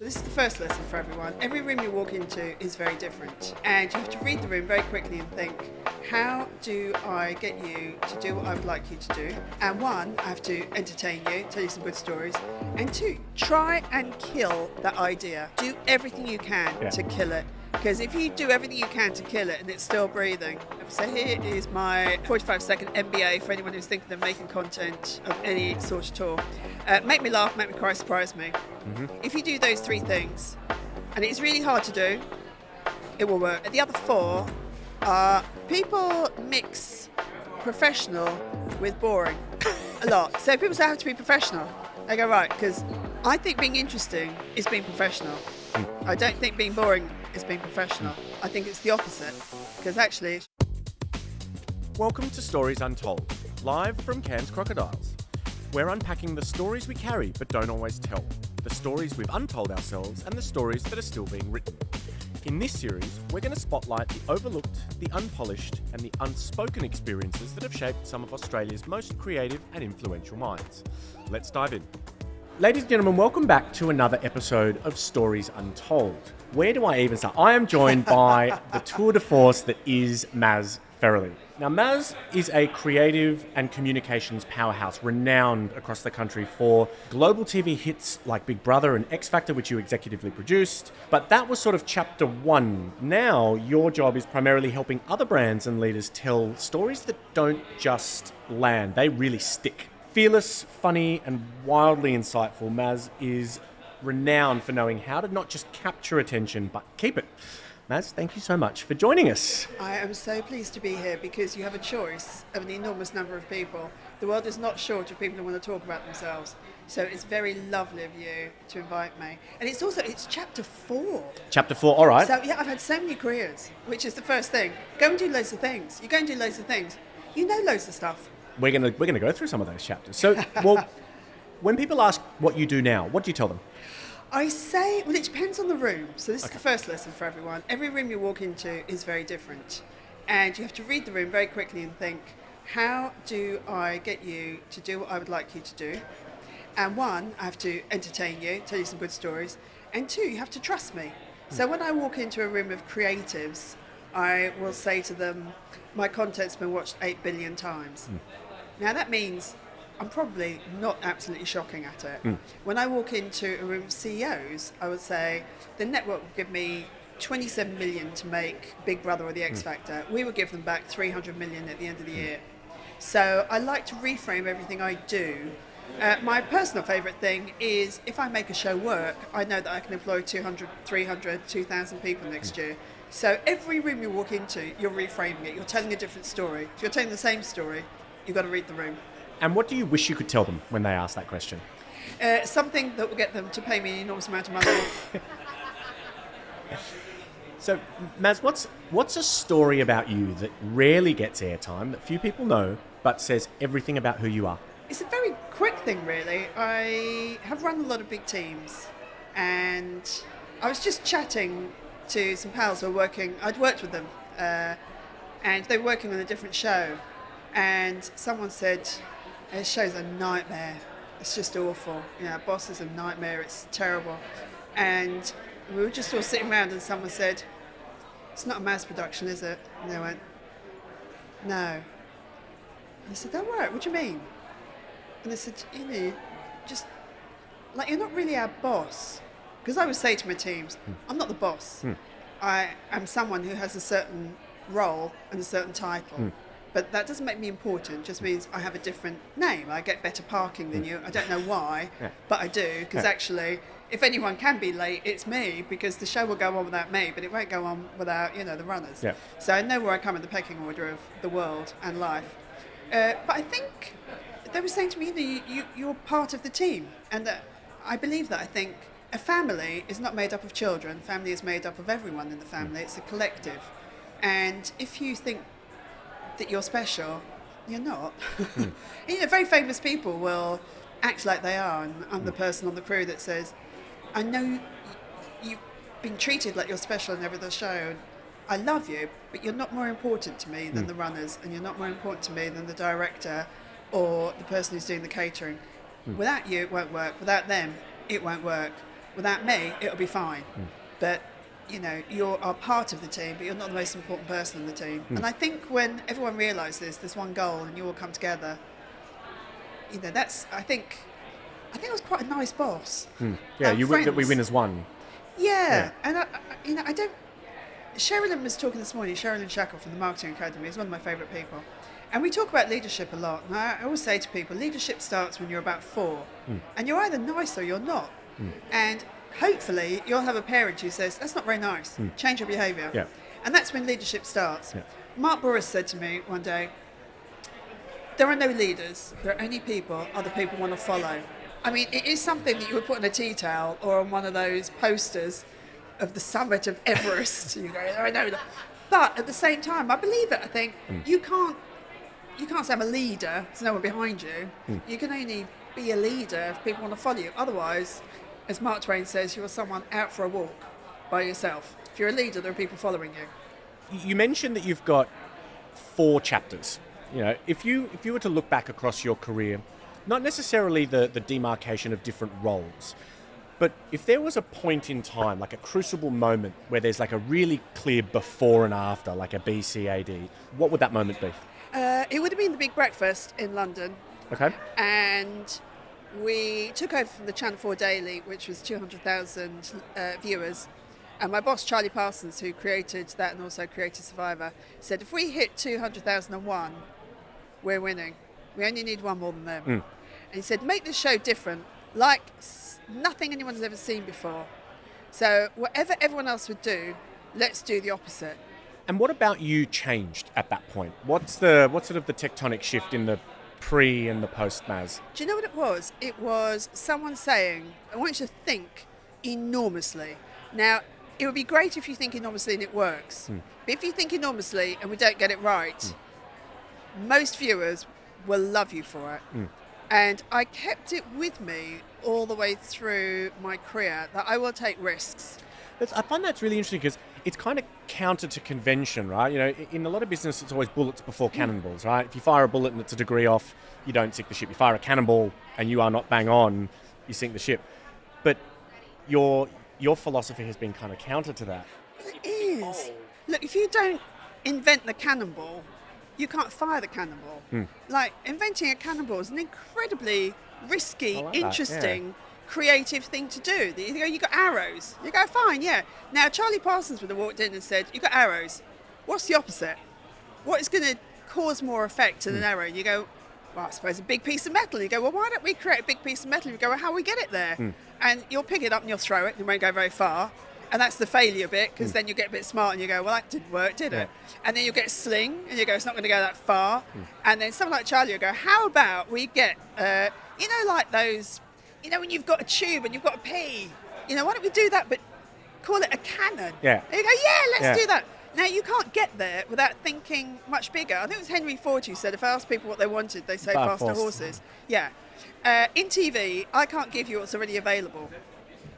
This is the first lesson for everyone. Every room you walk into is very different, and you have to read the room very quickly and think, how do I get you to do what I would like you to do? And one, I have to entertain you, tell you some good stories. And two, try and kill that idea. Do everything you can to kill it. Because if you do everything you can to kill it and it's still breathing. So here is my 45-second MBA for anyone who's thinking of making content of any sort at all. Make me laugh, make me cry, surprise me. If you do those three things, and it's really hard to do, it will work. And the other four are people mix professional with boring a lot. So people say I have to be professional. They go, right, because I think being interesting is being professional. I don't think being boring is being professional. I think it's the opposite, because actually... Welcome to Stories Untold, live from Cairns Crocodiles. We're unpacking the stories we carry but don't always tell, the stories we've untold ourselves and the stories that are still being written. In this series, we're going to spotlight the overlooked, the unpolished and the unspoken experiences that have shaped some of Australia's most creative and influential minds. Let's dive in. Ladies and gentlemen, welcome back to another episode of Stories Untold. Where do I even start? I am joined by the tour de force that is Maz Farrelly. Now, Maz is a creative and communications powerhouse renowned across the country for global TV hits like Big Brother and X Factor, which you executively produced. But that was sort of chapter one. Now, your job is primarily helping other brands and leaders tell stories that don't just land, they really stick. Fearless, funny, and wildly insightful, Maz is renowned for knowing how to not just capture attention, but keep it. Maz, thank you so much for joining us. I am so pleased to be here because you have a choice of an enormous number of people. The world is not short of people who want to talk about themselves. So it's very lovely of you to invite me. And it's chapter 4. Chapter 4, all right. So yeah, I've had so many careers, which is the first thing. Go and do loads of things. You go and do loads of things. You know loads of stuff. We're gonna go through some of those chapters. So, well, when people ask what you do now, what do you tell them? I say, well, it depends on the room. So this is the first lesson for everyone. Every room you walk into is very different. And you have to read the room very quickly and think, how do I get you to do what I would like you to do? And one, I have to entertain you, tell you some good stories. And two, you have to trust me. So when I walk into a room of creatives, I will say to them, my content's been watched 8 billion times. Now that means I'm probably not absolutely shocking at it. When I walk into a room of CEOs, I would say the network will give me 27 million to make Big Brother or the X Factor. We will give them back 300 million at the end of the year. So I like to reframe everything I do. My personal favourite thing is if I make a show work, I know that I can employ 200, 300, 2,000 people next year. So every room you walk into, you're reframing it. You're telling a different story. If you're telling the same story, you've got to read the room. And what do you wish you could tell them when they ask that question? Something that will get them to pay me an enormous amount of money. So, Maz, what's a story about you that rarely gets airtime, that few people know, but says everything about who you are? It's a very quick thing, really. I have run a lot of big teams, and I was just chatting to some pals who were working. I'd worked with them, and they were working on a different show. And someone said, this show's a nightmare. It's just awful. Boss is a nightmare. It's terrible. And we were just all sitting around and someone said, it's not a mass production, is it? And they went, no. And I said, oh, right, what do you mean? And they said, just, like, you're not really our boss. Because I would say to my teams, I'm not the boss. I am someone who has a certain role and a certain title. But that doesn't make me important. It just means I have a different name. I get better parking than you. I don't know why, but I do. Because actually, if anyone can be late, it's me. Because the show will go on without me, but it won't go on without, the runners. So I know where I come in the pecking order of the world and life. But I think they were saying to me, you're part of the team. And I believe that. I think a family is not made up of children. Family is made up of everyone in the family. It's a collective. And if you think that you're special, you're not. Very famous people will act like they are, and I'm the person on the crew that says, I know you've been treated like you're special in every other show, and I love you, but you're not more important to me than the runners, and you're not more important to me than the director or the person who's doing the catering. Without you, it won't work. Without them, it won't work. without me, it'll be fine. But, you are part of the team, but you're not the most important person in the team. And I think when everyone realises there's one goal and you all come together, I think I was quite a nice boss. Yeah, we win as one. Yeah. And I don't. Sherilyn was talking this morning. Sherilyn Shackle from the Marketing Academy is one of my favourite people, and we talk about leadership a lot. And I always say to people, leadership starts when you're about 4, and you're either nice or you're not. And hopefully, you'll have a parent who says, "That's not very nice. Change your behaviour." Yeah. And that's when leadership starts. Yeah. Mark Boris said to me one day, "There are no leaders. There are only people other people want to follow." I mean, it is something that you would put on a tea towel or on one of those posters of the summit of Everest. You go, "I know that." But at the same time, I believe it. I think you can't say I'm a leader. There's no one behind you. You can only be a leader if people want to follow you. Otherwise, as Mark Twain says, you are someone out for a walk by yourself. If you're a leader, there are people following you. You mentioned that you've got 4 chapters. If you were to look back across your career, not necessarily the demarcation of different roles, but if there was a point in time, like a crucible moment, where there's like a really clear before and after, like a BCAD, what would that moment be? It would have been the Big Breakfast in London. Okay. And we took over from the Channel 4 Daily, which was 200,000 viewers. And my boss, Charlie Parsons, who created that and also created Survivor, said, if we hit 200,001, we're winning. We only need one more than them. And he said, make this show different, like nothing anyone has ever seen before. So whatever everyone else would do, let's do the opposite. And what about you changed at that point? What's sort of the tectonic shift in the pre and the post Maz? Do you know what it was? It was someone saying, I want you to think enormously. Now, it would be great if you think enormously and it works. But if you think enormously and we don't get it right, most viewers will love you for it. And I kept it with me all the way through my career that I will take risks. I find that's really interesting because it's kind of counter to convention, right? In a lot of business, it's always bullets before cannonballs, right? If you fire a bullet and it's a degree off, you don't sink the ship. You fire a cannonball and you are not bang on, you sink the ship. But your philosophy has been kind of counter to that. It is. Look, if you don't invent the cannonball, you can't fire the cannonball. Like, inventing a cannonball is an incredibly risky, interesting, creative thing to do. You got arrows. You go, fine, yeah. Now, Charlie Parsons would have walked in and said, you got arrows. What's the opposite? What is going to cause more effect than an arrow? And you go, well, I suppose a big piece of metal. You go, well, why don't we create a big piece of metal? You go, well, how do we get it there? And you'll pick it up and you'll throw it and it won't go very far. And that's the failure bit, because then you get a bit smart and you go, well, that didn't work, did it? And then you get a sling and you go, it's not going to go that far. And then someone like Charlie will go, how about we get, like those, when you've got a tube and you've got a pea, why don't we do that, but call it a cannon? Yeah. And you go, let's do that. Now, you can't get there without thinking much bigger. I think it was Henry Ford who said, if I asked people what they wanted, they say faster horses. Yeah. In TV, I can't give you what's already available.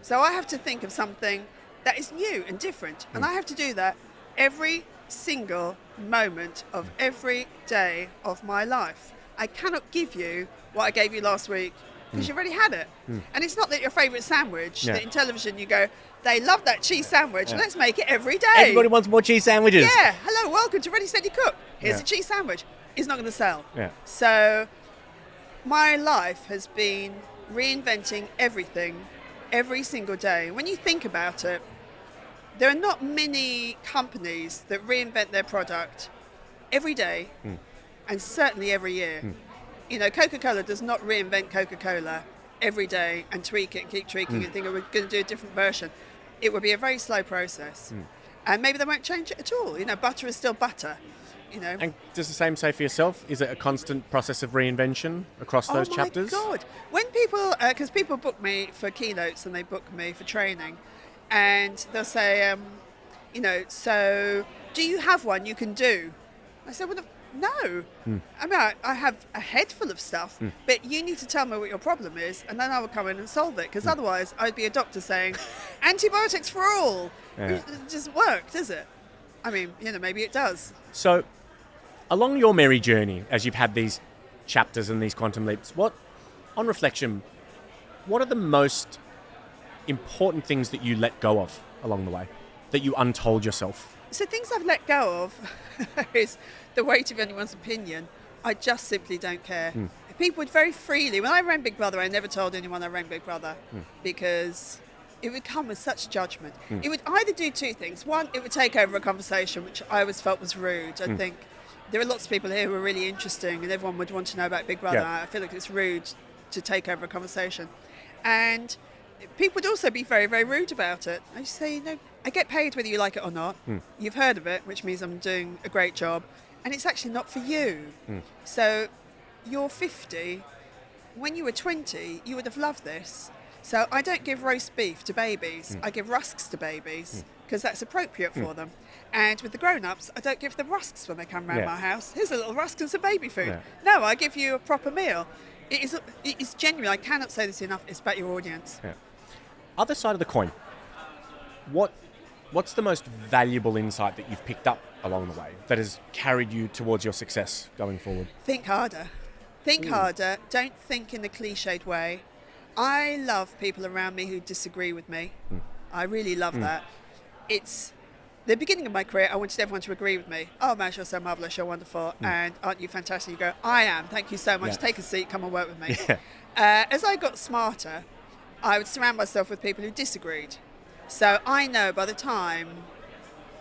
So I have to think of something that is new and different. And I have to do that every single moment of every day of my life. I cannot give you what I gave you last week because you've already had it. And it's not that your favourite sandwich, that in television you go, they love that cheese sandwich, let's make it every day. Everybody wants more cheese sandwiches. Yeah, hello, welcome to Ready, Steady, Cook. Here's a cheese sandwich. It's not going to sell. So my life has been reinventing everything every single day. When you think about it, there are not many companies that reinvent their product every day and certainly every year. Coca-Cola does not reinvent Coca-Cola every day and tweak it and keep tweaking and think, we're going to do a different version. It would be a very slow process. And maybe they won't change it at all. Butter is still butter. And does the same say for yourself? Is it a constant process of reinvention across those chapters? Oh my God. When people, because people book me for keynotes and they book me for training, and they'll say, so do you have one you can do? I said, well, no. I mean, I have a head full of stuff, but you need to tell me what your problem is, and then I will come in and solve it, because otherwise I'd be a doctor saying, antibiotics for all. It doesn't work, does it? I mean, maybe it does. So, along your merry journey, as you've had these chapters and these quantum leaps, on reflection, what are the most important things that you let go of along the way, that you untold yourself? So things I've let go of is the weight of anyone's opinion. I just simply don't care. People would very freely, when I ran Big Brother, I never told anyone I ran Big Brother because it would come with such judgment. It would either do two things. One, it would take over a conversation, which I always felt was rude. I think there are lots of people here who are really interesting and everyone would want to know about Big Brother. Yeah. I feel like it's rude to take over a conversation. And people would also be very, very rude about it. I just say, I get paid whether you like it or not. You've heard of it, which means I'm doing a great job. And it's actually not for you. So you're 50. When you were 20, you would have loved this. So I don't give roast beef to babies. I give rusks to babies because that's appropriate for them. And with the grown-ups, I don't give them rusks when they come round my house. Here's a little rusk and some baby food. Yeah. No, I give you a proper meal. It is genuine. I cannot say this enough. It's about your audience. Yeah. Other side of the coin. What's the most valuable insight that you've picked up along the way that has carried you towards your success going forward? Think harder. Think harder. Don't think in a cliched way. I love people around me who disagree with me. I really love that. It's the beginning of my career. I wanted everyone to agree with me. Oh, Maz, you're so marvellous, you're wonderful, and aren't you fantastic? You go, I am, thank you so much. Yeah. Take a seat, come and work with me. Yeah. As I got smarter, I would surround myself with people who disagreed. So I know by the time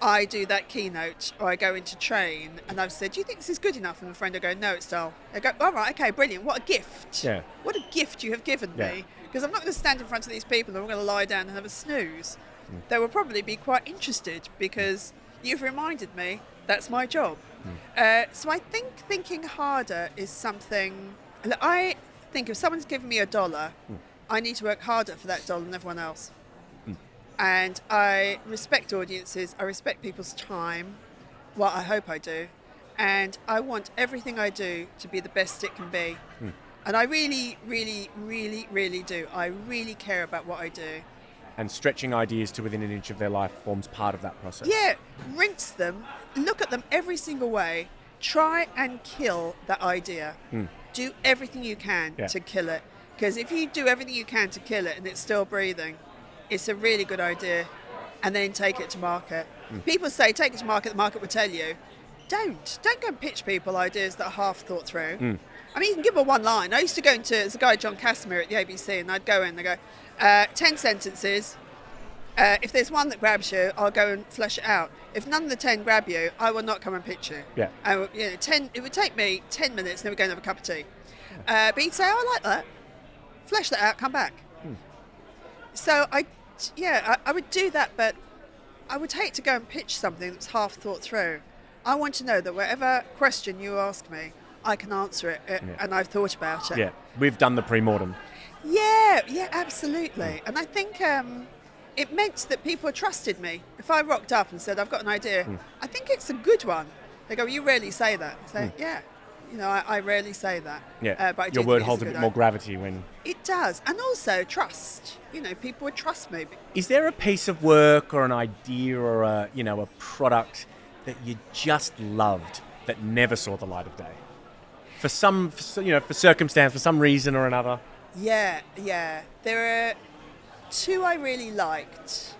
I do that keynote or I go into train and I've said, do you think this is good enough? And a friend will go, no, it's dull. I go, all right, okay, brilliant. What a gift. Yeah. What a gift you have given me. Because I'm not going to stand in front of these people and I'm going to lie down and have a snooze. They will probably be quite interested because you've reminded me that's my job. So I think thinking harder is something. I think if someone's given me $1, I need to work harder for that dollar than everyone else. And I respect audiences, I respect people's time, well, I hope I do, and I want everything I do to be the best it can be. And I really, really, really, really do. I really care about what I do. And stretching ideas to within an inch of their life forms part of that process. Yeah, rinse them, look at them every single way, try and kill that idea. Do everything you can to kill it. Because if you do everything you can to kill it and it's still breathing, it's a really good idea. And then take it to market. People say, take it to market, the market will tell you. Don't go and pitch people ideas that are half thought through. I mean, you can give them one line. I used to go into, there's a guy, John Casimir at the ABC, and I'd go in and go, 10 sentences. If there's one that grabs you, I'll go and flesh it out. If none of the 10 grab you, I will not come and pitch you. Yeah. It would take me 10 minutes, and then we'd go and have a cup of tea. But he'd say, oh, I like that. Flesh that out, come back. So I would do that, but I would hate to go and pitch something that's half thought through. I want to know that whatever question you ask me, I can answer it, and I've thought about it. Yeah, we've done the pre-mortem. Yeah, absolutely. And I think it meant that people trusted me. If I rocked up and said, I've got an idea, I think it's a good one. They go, you rarely say that. I say, yeah. I rarely say that. Yeah, but I do your think word it's holds a good bit more idea. gravity when... It does. And also trust. People would trust me. Is there a piece of work or an idea or a product that you just loved that never saw the light of day? For circumstance, for some reason or another? Yeah. There are two I really liked.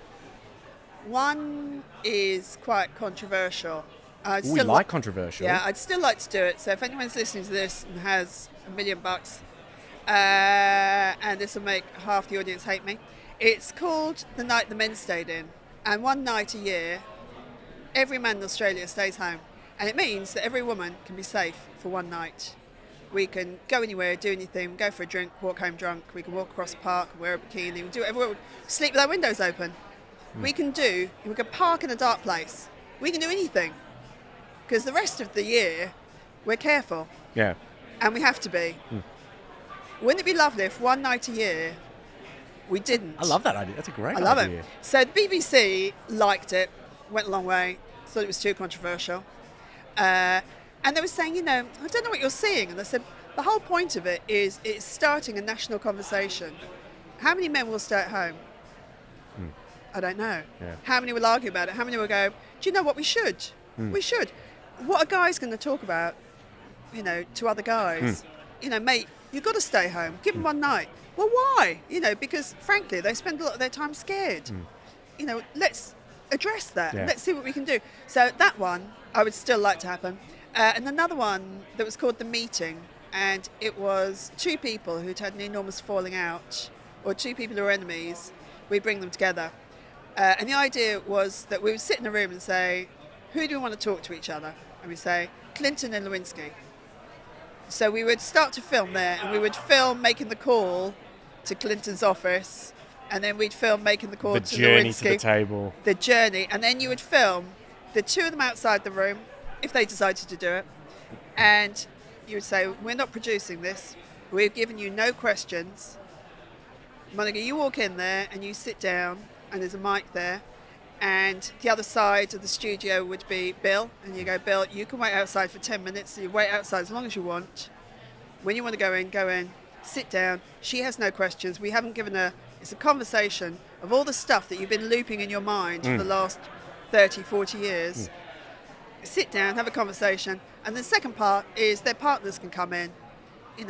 One is quite controversial. We like controversial. Yeah, I'd still like to do it. So if anyone's listening to this and has $1 million, and this will make half the audience hate me, it's called The Night the Men Stayed In. And one night a year, every man in Australia stays home. And it means that every woman can be safe for one night. We can go anywhere, do anything, go for a drink, walk home drunk. We can walk across the park, wear a bikini, we can do whatever. Sleep with our windows open. We can park in a dark place. We can do anything. Because the rest of the year, we're careful. Yeah. And we have to be. Wouldn't it be lovely if one night a year we didn't? I love that idea. That's a great idea. I love it. So the BBC liked it, went a long way, thought it was too controversial. And they were saying, I don't know what you're seeing. And I said, the whole point of it is it's starting a national conversation. How many men will stay at home? I don't know. Yeah. How many will argue about it? How many will go, do you know what we should? We should. What are guys going to talk about, to other guys? Mate, you've got to stay home. Give them one night. Well, why? Because frankly, they spend a lot of their time scared. Let's address that. Yeah. Let's see what we can do. So that one, I would still like to happen. And another one that was called The Meeting, and it was two people who'd had an enormous falling out, or two people who were enemies. We bring them together. And the idea was that we would sit in a room and say, who do we want to talk to each other? And we say, Clinton and Lewinsky. So we would start to film there, and we would film making the call to Clinton's office, and then we'd film making the call to Lewinsky. The journey to the table. The journey, and then you would film the two of them outside the room, if they decided to do it, and you would say, we're not producing this, we've given you no questions. Monica, you walk in there and you sit down, and there's a mic there, and the other side of the studio would be Bill, and you go, Bill, you can wait outside for 10 minutes, so you wait outside as long as you want. When you want to go in, sit down. She has no questions. We haven't given her, it's a conversation of all the stuff that you've been looping in your mind for the last 30, 40 years. Sit down, have a conversation, and the second part is their partners can come in.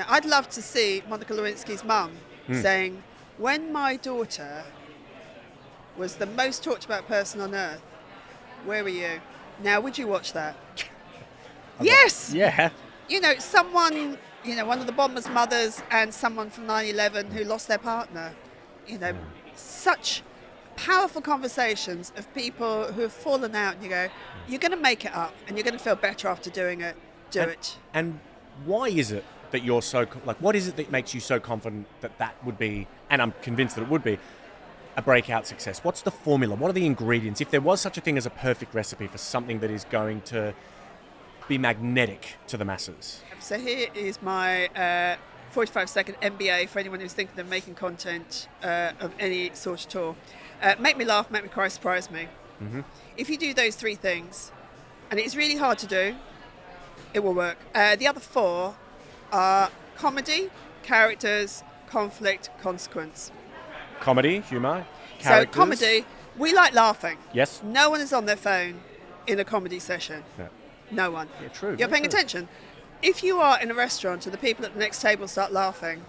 I'd love to see Monica Lewinsky's mum saying, when my daughter was the most talked about person on earth, where were you? Now, would you watch that? Yes! Yeah. Someone, one of the bombers' mothers and someone from 9/11 who lost their partner. Such powerful conversations of people who have fallen out, and you go, you're going to make it up, and you're going to feel better after doing it. Do it. And why is it that you're so, what is it that makes you so confident that would be, and I'm convinced that it would be, a breakout success? What's the formula? What are the ingredients? If there was such a thing as a perfect recipe for something that is going to be magnetic to the masses. So here is my 45-second MBA for anyone who's thinking of making content of any sort at all. Make me laugh, make me cry, surprise me. Mm-hmm. If you do those three things, and it's really hard to do, it will work. The other four are comedy, characters, conflict, consequence. Comedy, humour, characters. So comedy, we like laughing. Yes. No one is on their phone in a comedy session. No one. Yeah, true. You're paying attention. If you are in a restaurant and the people at the next table start laughing,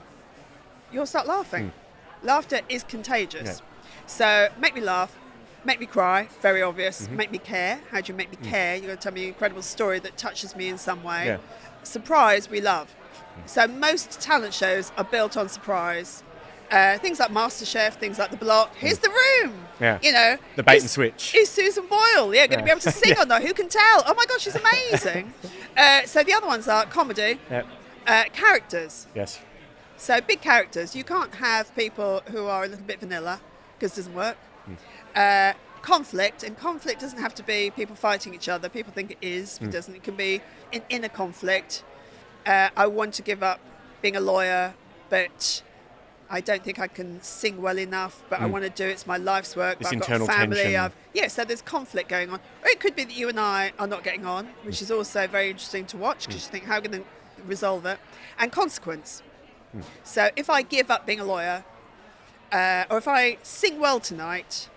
you'll start laughing. Laughter is contagious. Yeah. So make me laugh, make me cry, very obvious. Make me care. How do you make me care? You're going to tell me an incredible story that touches me in some way. Yeah. Surprise, we love. So most talent shows are built on surprise. Things like MasterChef, things like The Block. Here's the room. Yeah. The bait and switch. Is Susan Boyle going to be able to sing or not? Who can tell? Oh my God, she's amazing. So the other ones are comedy, characters. Yes. So big characters. You can't have people who are a little bit vanilla because it doesn't work. Conflict, and conflict doesn't have to be people fighting each other. People think it is. It doesn't. It can be an inner conflict. I want to give up being a lawyer, but I don't think I can sing well enough, but I want to do it. It's my life's work. This I've internal got a family. tension. So there's conflict going on. Or it could be that you and I are not getting on, which is also very interesting to watch because you think, how can they resolve it? And consequence. So if I give up being a lawyer, or if I sing well tonight,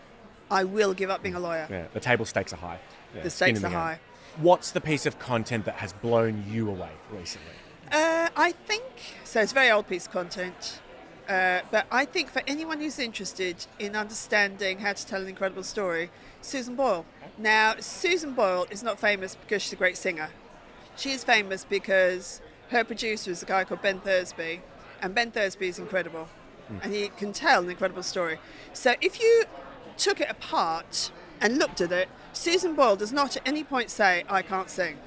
I will give up being a lawyer. Yeah, the table stakes are high. Yeah, the stakes are high. What's the piece of content that has blown you away recently? I think, so it's a very old piece of content. But I think for anyone who's interested in understanding how to tell an incredible story, Susan Boyle. Now, Susan Boyle is not famous because she's a great singer. She is famous because her producer is a guy called Ben Thursby, and Ben Thursby is incredible, and he can tell an incredible story. So if you took it apart and looked at it, Susan Boyle does not at any point say, I can't sing.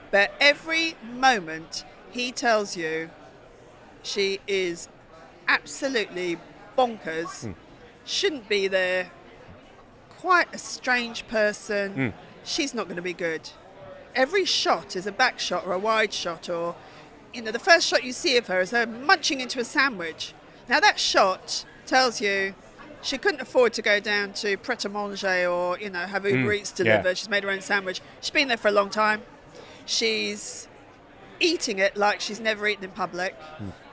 But every moment he tells you she is absolutely bonkers, shouldn't be there, quite a strange person, she's not going to be good. Every shot is a back shot or a wide shot, or the first shot you see of her is her munching into a sandwich. Now that shot tells you she couldn't afford to go down to Pret-a-Manger or have Uber Eats delivered. Yeah. She's made her own sandwich. She's been there for a long time. She's eating it like she's never eaten in public.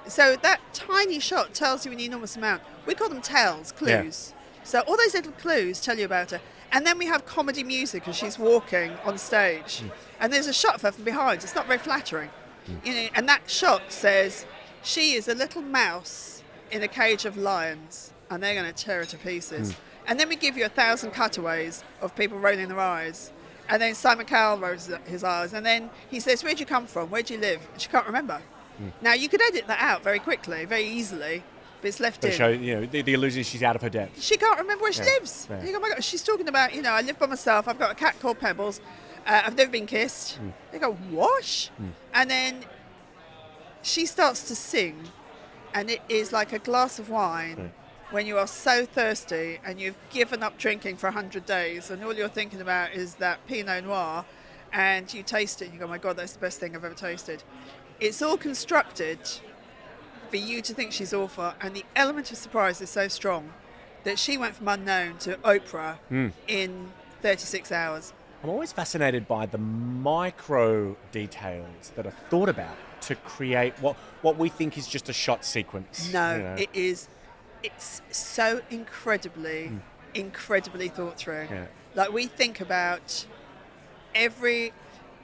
So that tiny shot tells you an enormous amount. We call them tells, clues. Yeah. So all those little clues tell you about her. And then we have comedy music as she's walking on stage. And there's a shot of her from behind. It's not very flattering. And that shot says she is a little mouse in a cage of lions, and they're going to tear her to pieces. And then we give you 1,000 cutaways of people rolling their eyes. And then Simon Cowell rolls his eyes. And then he says, where'd you come from? Where'd you live? And she can't remember. Now, you could edit that out very quickly, very easily, but it's left in. Show, the illusion is she's out of her depth. She can't remember where she lives. Yeah. You go, oh my God, she's talking about, I live by myself. I've got a cat called Pebbles. I've never been kissed. They go, what? And then she starts to sing, and it is like a glass of wine when you are so thirsty and you've given up drinking for 100 days and all you're thinking about is that Pinot Noir, and you taste it and you go, oh my God, that's the best thing I've ever tasted. It's all constructed for you to think she's awful, and the element of surprise is so strong that she went from unknown to Oprah in 36 hours. I'm always fascinated by the micro details that are thought about to create what we think is just a shot sequence. No, it's so incredibly thought through. Yeah. Like, we think about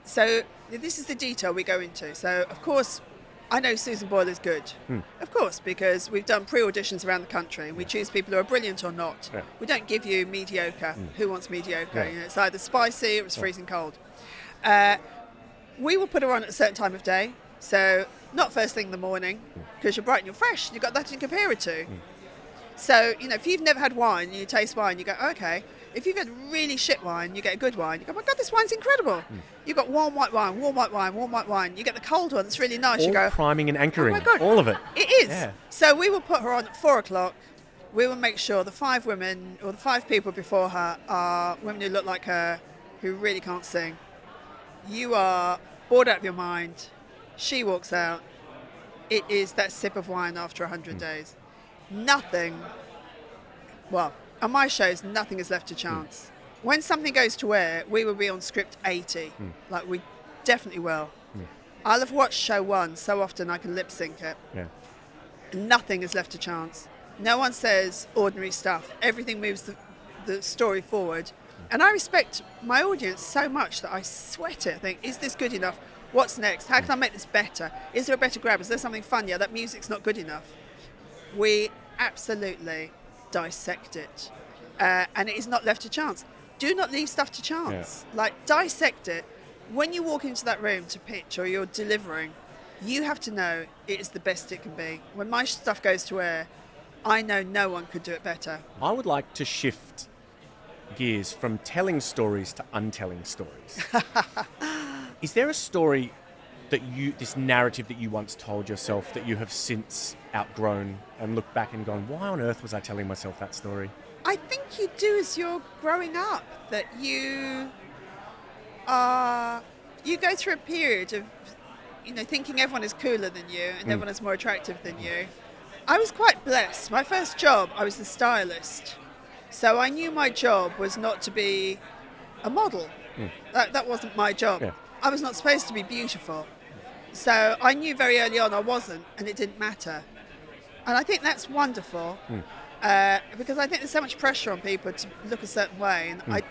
so this is the detail we go into. So, of course, I know Susan Boyle is good. Of course, because we've done pre-auditions around the country and we choose people who are brilliant or not. Yeah. We don't give you mediocre. Who wants mediocre? Yeah. It's either spicy or it's freezing cold. We will put her on at a certain time of day. So, not first thing in the morning, because you're bright and you're fresh. You've got nothing to compare it to. So, if you've never had wine and you taste wine, you go, okay. If you've had really shit wine, you get a good wine. You go, oh my God, this wine's incredible. You've got warm white wine, warm white wine, warm white wine. You get the cold one that's really nice. All You go, priming and anchoring, oh my God, all of it. It is. Yeah. So we will put her on at 4:00. We will make sure the 5 women or the 5 people before her are women who look like her, who really can't sing. You are bored out of your mind. She walks out. It is that sip of wine after 100 days. Nothing, on my shows, nothing is left to chance. When something goes to air, we will be on script 80. Like, we definitely will. I'll have watched show 1 so often I can lip sync it. Yeah. Nothing is left to chance. No one says ordinary stuff. Everything moves the story forward. And I respect my audience so much that I sweat it. I think, is this good enough? What's next? How can I make this better? Is there a better grab? Is there something funnier? That music's not good enough. We absolutely dissect it. And it is not left to chance. Do not leave stuff to chance. Yeah. Like, dissect it. When you walk into that room to pitch or you're delivering, you have to know it is the best it can be. When my stuff goes to air, I know no one could do it better. I would like to shift gears from telling stories to untelling stories. Is there a story this narrative that you once told yourself that you have since outgrown and looked back and gone, why on earth was I telling myself that story? I think you do as you're growing up, that you go through a period of, thinking everyone is cooler than you and everyone is more attractive than you. I was quite blessed. My first job, I was the stylist. So I knew my job was not to be a model. That wasn't my job. Yeah. I was not supposed to be beautiful. So I knew very early on I wasn't, and it didn't matter. And I think that's wonderful, because I think there's so much pressure on people to look a certain way. And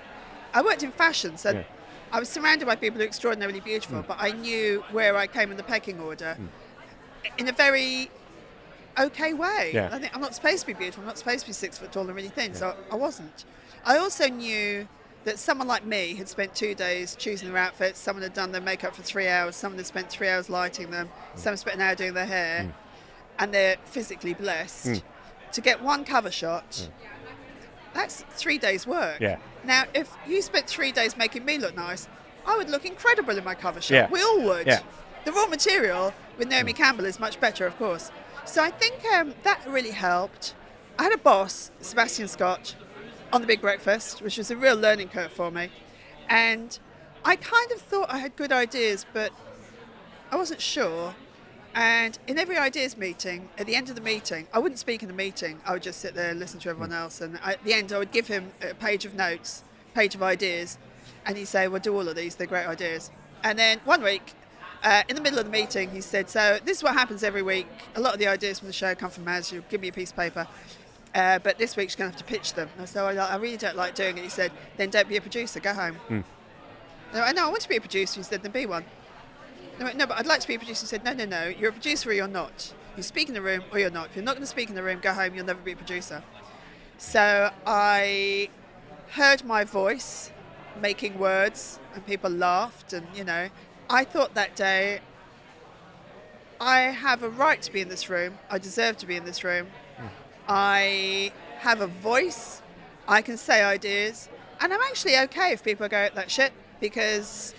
I worked in fashion, so I was surrounded by people who were extraordinarily beautiful, but I knew where I came in the pecking order in a very okay way. Yeah. I think I'm not supposed to be beautiful, I'm not supposed to be 6 foot tall and really thin, so I wasn't. I also knew that someone like me had spent 2 days choosing their outfits, someone had done their makeup for 3 hours, someone had spent 3 hours lighting them, someone spent an hour doing their hair, and they're physically blessed. To get one cover shot, that's 3 days' work. Yeah. Now, if you spent 3 days making me look nice, I would look incredible in my cover shot. Yeah. We all would. Yeah. The raw material with Naomi Campbell is much better, of course. So I think that really helped. I had a boss, Sebastian Scott, on The Big Breakfast, which was a real learning curve for me. And I kind of thought I had good ideas, but I wasn't sure. And in every ideas meeting, at the end of the meeting, I wouldn't speak in the meeting. I would just sit there and listen to everyone else. And at the end, I would give him a page of notes, page of ideas. And he'd say, well, do all of these. They're great ideas. And then one week, in the middle of the meeting, he said, so this is what happens every week. A lot of the ideas from the show come from Maz. You'll give me a piece of paper. But this week, you're going to have to pitch them. And so I really don't like doing it. He said, then don't be a producer. Go home. No, I want to be a producer. He said, then be one. No, but I'd like to be a producer. He said, no, you're a producer or you're not. You speak in the room or you're not. If you're not going to speak in the room, go home. You'll never be a producer. So I heard my voice making words and people laughed and, I thought that day, I have a right to be in this room. I deserve to be in this room. I have a voice. I can say ideas. And I'm actually okay if people go, that shit, because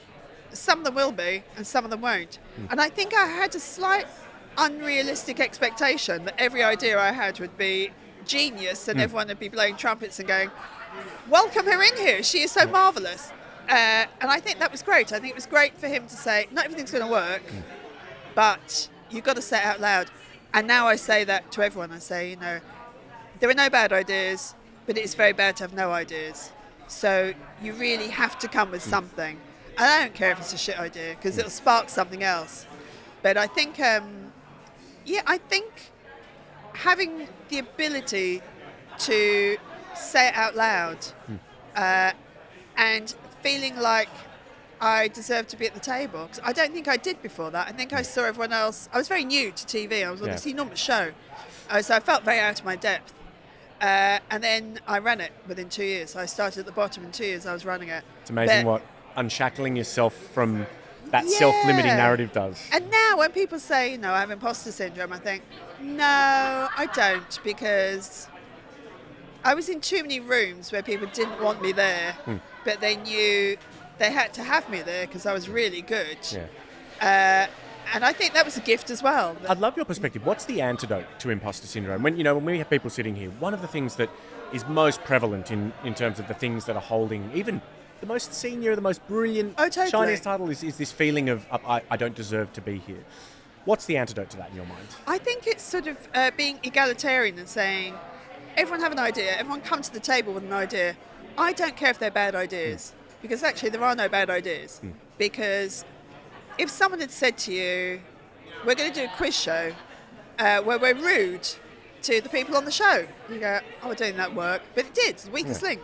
some of them will be and some of them won't. And I think I had a slight unrealistic expectation that every idea I had would be genius and everyone would be blowing trumpets and going, welcome her in here, she is so marvellous. And I think that was great. I think it was great for him to say, not everything's going to work, but you've got to say it out loud. And now I say that to everyone. I say, there are no bad ideas, but it is very bad to have no ideas. So you really have to come with something. And I don't care if it's a shit idea, because it'll spark something else. But I think, I think having the ability to say it out loud and feeling like I deserve to be at the table. 'Cause I don't think I did before that. I think I saw everyone else. I was very new to TV. I was on this enormous show. So I felt very out of my depth. And then I ran it within 2 years. I started at the bottom. In 2 years I was running it. It's amazing what unshackling yourself from that self-limiting narrative does. And now when people say, I have imposter syndrome, I think, no, I don't, because I was in too many rooms where people didn't want me there, but they knew they had to have me there because I was really good. And I think that was a gift as well. I'd love your perspective. What's the antidote to imposter syndrome? When we have people sitting here, one of the things that is most prevalent in terms of the things that are holding even the most senior, the most brilliant, shiniest title is this feeling of I don't deserve to be here. What's the antidote to that in your mind? I think it's sort of being egalitarian and saying, everyone have an idea, everyone come to the table with an idea. I don't care if they're bad ideas, because actually there are no bad ideas. Because if someone had said to you, we're going to do a quiz show where we're rude to the people on the show, you go, we're doing that work. But it did, the weakest link,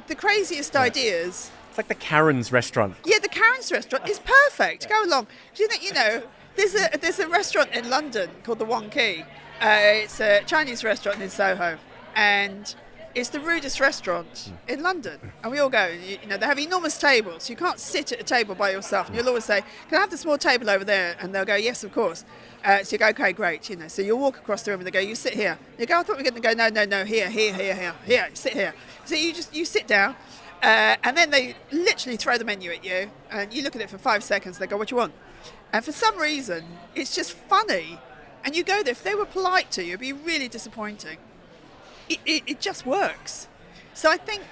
the craziest ideas. It's like the Karen's restaurant. Yeah, the Karen's restaurant is perfect. Go along. Do you think, there's a restaurant in London called the Wong Key. It's a Chinese restaurant in Soho. And it's the rudest restaurant in London. And we all go, they have enormous tables. You can't sit at a table by yourself. And you'll always say, can I have the small table over there? And they'll go, yes, of course. So you go, okay, great. So you'll walk across the room and they go, you sit here. You go, I thought we were going to go, no, here, sit here. So you sit down. And then they literally throw the menu at you. And you look at it for 5 seconds. They go, what do you want? And for some reason, it's just funny. And you go there. If they were polite to you, it'd be really disappointing. It just works. So I think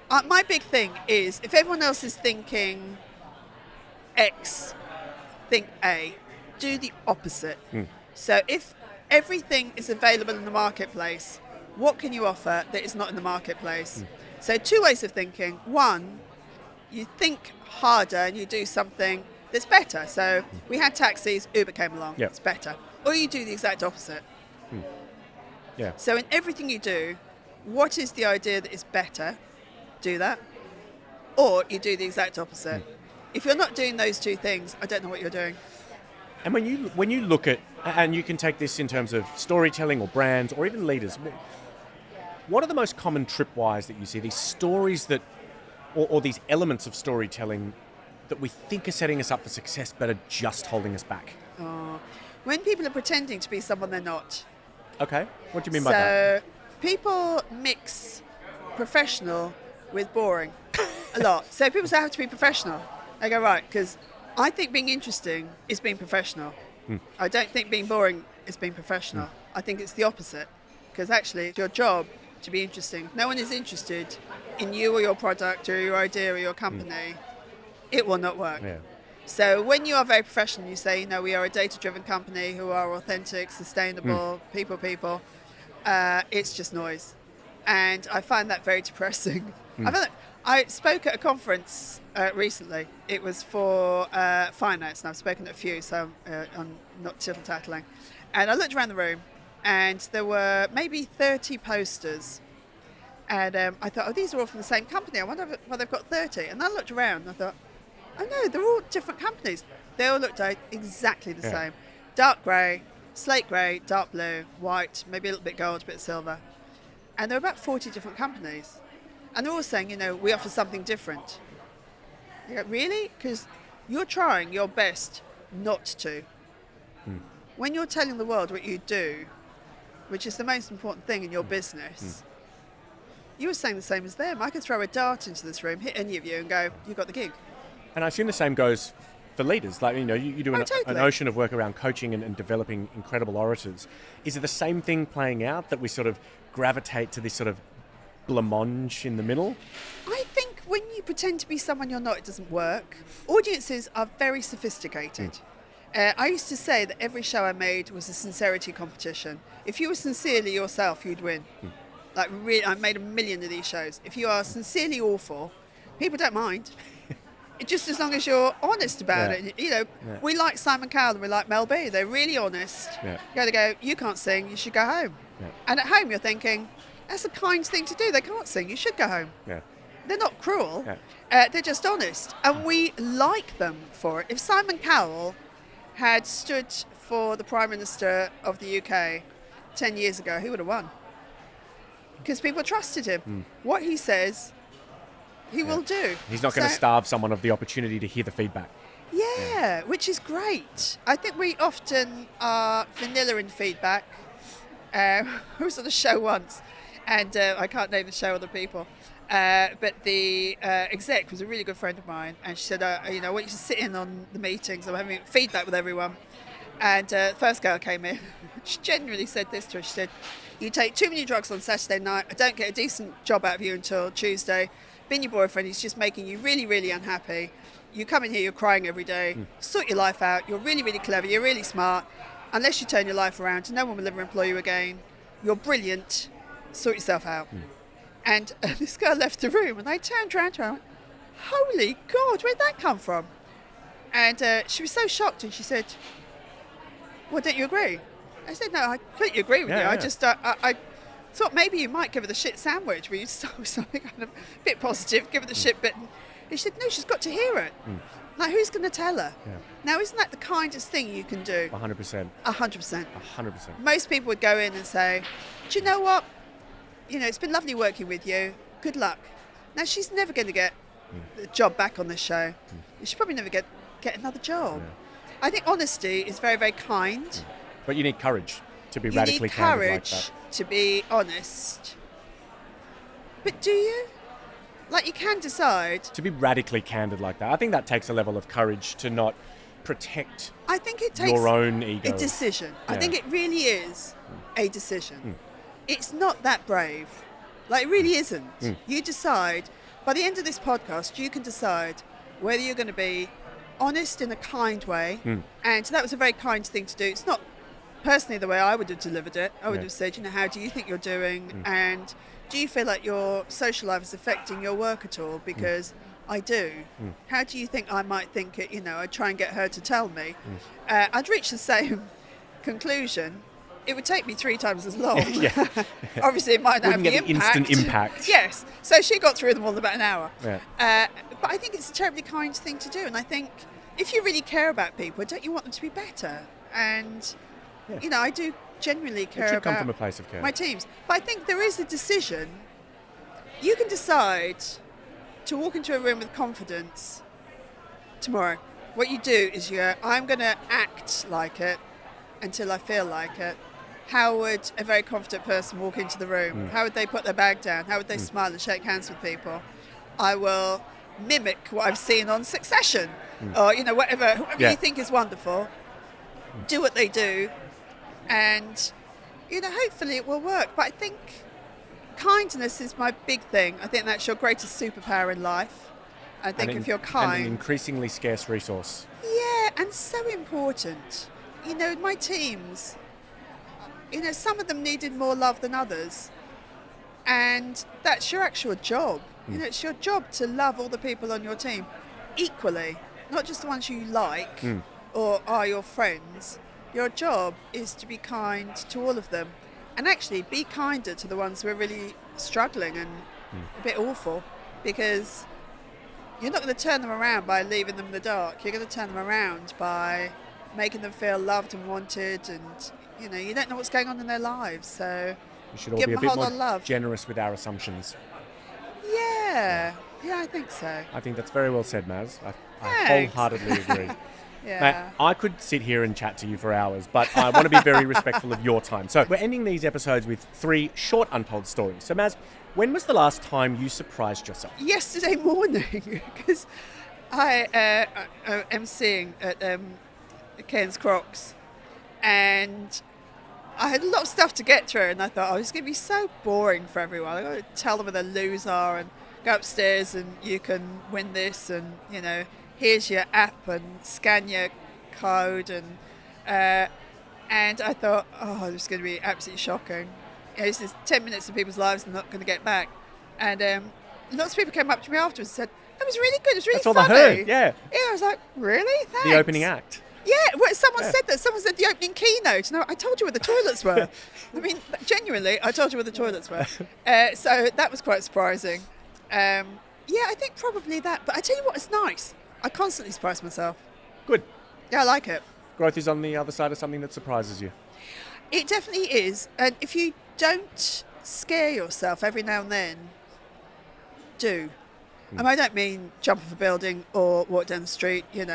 my big thing is, if everyone else is thinking X, think A. Do the opposite. So if everything is available in the marketplace, what can you offer that is not in the marketplace? So 2 ways of thinking. One, you think harder and you do something that's better. So we had taxis, Uber came along, it's better. Or you do the exact opposite. So in everything you do, what is the idea that is better? Do that. Or you do the exact opposite. If you're not doing those 2 things, I don't know what you're doing. And when you look at, and you can take this in terms of storytelling or brands or even leaders, what are the most common tripwires that you see? These stories that, or these elements of storytelling that we think are setting us up for success but are just holding us back? When people are pretending to be someone they're not. Okay, what do you mean by that? So people mix professional with boring a lot. So people say I have to be professional. I go, right, because I think being interesting is being professional. I don't think being boring is being professional. I think it's the opposite, because actually it's your job to be interesting. If no one is interested in you or your product or your idea or your company, it will not work. So when you are very professional, you say, we are a data-driven company who are authentic, sustainable, people, it's just noise. And I find that very depressing. I spoke at a conference recently. It was for finance, and I've spoken at a few, so I'm not tittle-tattling. And I looked around the room, and there were maybe 30 posters. And I thought, these are all from the same company. I wonder why they've got 30. And I looked around, and I thought, oh no, they're all different companies. They all looked exactly the same. dark grey, slate grey, dark blue, white, maybe a little bit gold, a bit silver. And there are about 40 different companies. And they're all saying, we offer something different. You go, really? Because you're trying your best not to. When you're telling the world what you do, which is the most important thing in your business, you were saying the same as them. I could throw a dart into this room, hit any of you and go, you got the gig. And I assume the same goes for leaders. Like, you do Totally. an ocean of work around coaching and developing incredible orators. Is it the same thing playing out, that we sort of gravitate to this sort of blancmange in the middle? I think when you pretend to be someone you're not, it doesn't work. Audiences are very sophisticated. I used to say that every show I made was a sincerity competition. If you were sincerely yourself, you'd win. Like, really, I made a million of these shows. If you are sincerely awful, people don't mind. Just as long as you're honest about it. We like Simon Cowell and we like Mel B. They're really honest. They go, you can't sing, you should go home. And at home you're thinking, that's a kind thing to do. They can't sing, you should go home. They're not cruel. They're just honest. And we like them for it. If Simon Cowell had stood for the Prime Minister of the UK 10 years ago, he would have won. Because people trusted him. What he says, he will do. He's not going to starve someone of the opportunity to hear the feedback. Which is great. I think we often are vanilla in feedback. I was on a show once, and I can't name the show or the people, but the exec was a really good friend of mine, and she said, I want you to sit in on the meetings. I'm having feedback with everyone. And the first girl came in. She genuinely said this to her. She said, you take too many drugs on Saturday night. I don't get a decent job out of you until Tuesday. Being your boyfriend is just making you really, really unhappy. You come in here, you're crying every day. Sort your life out. You're really, really clever. You're really smart. Unless you turn your life around, no one will ever employ you again. You're brilliant. Sort yourself out. And this girl left the room, and I turned around to her and went, holy God, where'd that come from? And she was so shocked, and she said, well, don't you agree? I said, no, I completely agree with you. I just, I thought maybe you might give her the shit sandwich, where you start with something kind of a bit positive, give her the shit bit. And she said, no, she's got to hear it. Like, who's going to tell her? Now, isn't that the kindest thing you can do? 100%. 100%. 100%. Most people would go in and say, do you know what? It's been lovely working with you. Good luck. Now, she's never going to get a job back on this show. She'll probably never get another job. I think honesty is very, very kind. But you need courage to be radically candid like that. You need courage to be honest. But do you? Like, you can decide. To be radically candid like that. I think that takes a level of courage to not protect your own ego. A decision. I think it really is a decision. It's not that brave. Like, it really isn't. You decide. By the end of this podcast, you can decide whether you're going to be honest in a kind way. And that was a very kind thing to do. It's not personally the way I would have delivered it. I would have said, how do you think you're doing? And do you feel like your social life is affecting your work at all? Because I do. How do you think I might think it? I'd try and get her to tell me. I'd reach the same conclusion. It would take me 3 times as long. Obviously, it might not have the impact. Instant impact. Yes. So she got through them all in about an hour. But I think it's a terribly kind thing to do. And I think if you really care about people, don't you want them to be better? And, I do genuinely care about come from a place of care. My teams. But I think there is a decision. You can decide to walk into a room with confidence tomorrow. What you do is you go, I'm going to act like it until I feel like it. How would a very confident person walk into the room? How would they put their bag down? How would they smile and shake hands with people? I will mimic what I've seen on Succession, or whoever you think is wonderful. Do what they do, and hopefully it will work. But I think kindness is my big thing. I think that's your greatest superpower in life. I think if you're kind, and an increasingly scarce resource. Yeah, and so important. My teams, some of them needed more love than others. And that's your actual job. It's your job to love all the people on your team equally, not just the ones you like or are your friends. Your job is to be kind to all of them, and actually be kinder to the ones who are really struggling and a bit awful, because you're not going to turn them around by leaving them in the dark. You're going to turn them around by making them feel loved and wanted, and you don't know what's going on in their lives, so We should all give be a them bit whole lot more of love. generous with our assumptions. Yeah, I think so. I think that's very well said, Maz. I Thanks. wholeheartedly agree. Yeah. Mate, I could sit here and chat to you for hours, but I want to be very respectful of your time. So we're ending these episodes with 3 short untold stories. So Maz, when was the last time you surprised yourself? Yesterday morning, because I am seeing at Ken's Crocs, and I had a lot of stuff to get through, and I thought, oh, it's going to be so boring for everyone. I've got to tell them where the loos are and go upstairs and you can win this, and, here's your app and scan your code. And I thought, oh, this is going to be absolutely shocking. This is 10 minutes of people's lives I'm not going to get back. And lots of people came up to me afterwards and said, that was really good, it was really funny. That's all I heard, yeah. Yeah, I was like, really? Thanks. The opening act. Yeah, well, someone said that. Someone said the opening keynote. No, I told you where the toilets were. I mean, genuinely, I told you where the toilets were. So that was quite surprising. I think probably that. But I tell you what, it's nice. I constantly surprise myself. Good. Yeah, I like it. Growth is on the other side of something that surprises you. It definitely is. And if you don't scare yourself every now and then, do. And I don't mean jump off a building or walk down the street, in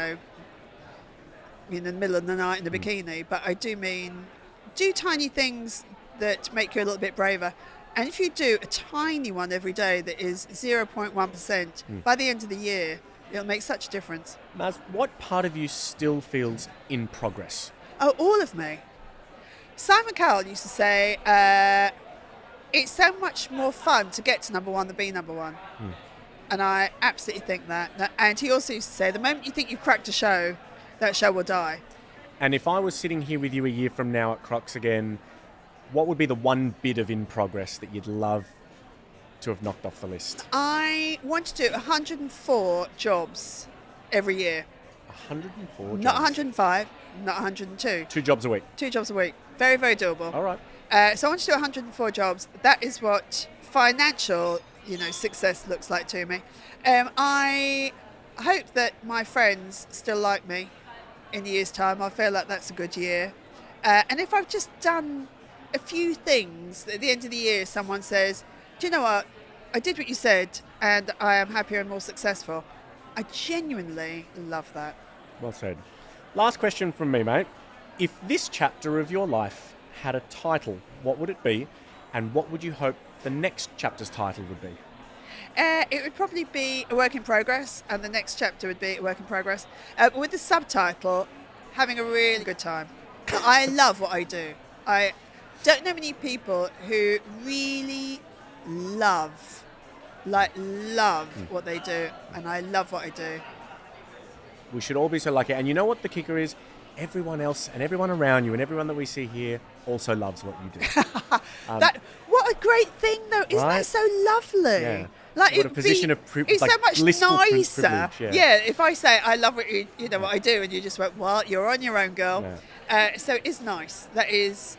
the middle of the night in a bikini, but I do mean do tiny things that make you a little bit braver. And if you do a tiny one every day that is 0.1%, by the end of the year, it'll make such a difference. Maz, what part of you still feels in progress? Oh, all of me. Simon Cowell used to say, it's so much more fun to get to number one than be number one. And I absolutely think that. And he also used to say, the moment you think you've cracked a show, that show will die. And if I was sitting here with you a year from now at Crocs again, what would be the one bit of in progress that you'd love to have knocked off the list? I want to do 104 jobs every year. 104 jobs? Not 105, not 102. 2 jobs a week? 2 jobs a week. Very, very doable. All right. So I want to do 104 jobs. That is what financial, success looks like to me. I hope that my friends still like me in a year's time. I feel like that's a good year. And if I've just done a few things, at the end of the year, someone says, do you know what? I did what you said, and I am happier and more successful. I genuinely love that. Well said. Last question from me, mate. If this chapter of your life had a title, what would it be? And what would you hope the next chapter's title would be? It would probably be a work in progress, and the next chapter would be a work in progress, with the subtitle, having a really good time. I love what I do. I don't know many people who really love what they do, and I love what I do. We should all be so lucky. And you know what the kicker is? Everyone else and everyone around you and everyone that we see here also loves what you do. What a great thing, though. Isn't Right? that so lovely? Yeah. Like, What a position of it's so much blissful nicer. privilege, Yeah, if I say I love what what I do, and you just went, well, you're on your own, girl. Yeah. So it's nice. That is,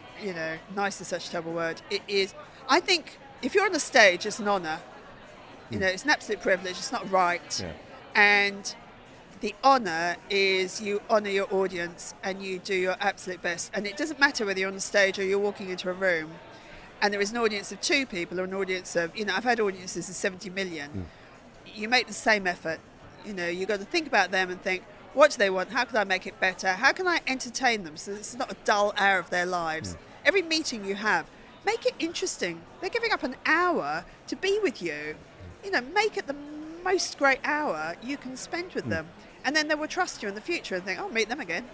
nice is such a terrible word. It is. I think if you're on the stage, it's an honour. It's an absolute privilege. It's not right. Yeah. And the honour is you honour your audience and you do your absolute best. And it doesn't matter whether you're on the stage or you're walking into a room and there is an audience of 2 people or an audience of, I've had audiences of 70 million. You make the same effort. You've got to think about them and think, what do they want? How can I make it better? How can I entertain them so it's not a dull hour of their lives? Every meeting you have, make it interesting. They're giving up an hour to be with you. Make it the most great hour you can spend with them. And then they will trust you in the future and think, I'll meet them again.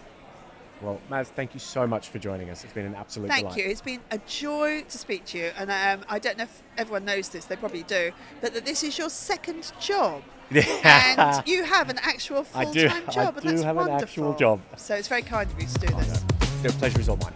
Well, Maz, thank you so much for joining us. It's been an absolute delight. Thank you. It's been a joy to speak to you. And I don't know if everyone knows this, they probably do, but that this is your second job. And you have an actual full-time job. I do have wonderful. an actual job. So it's very kind of you to do this. The pleasure is all mine.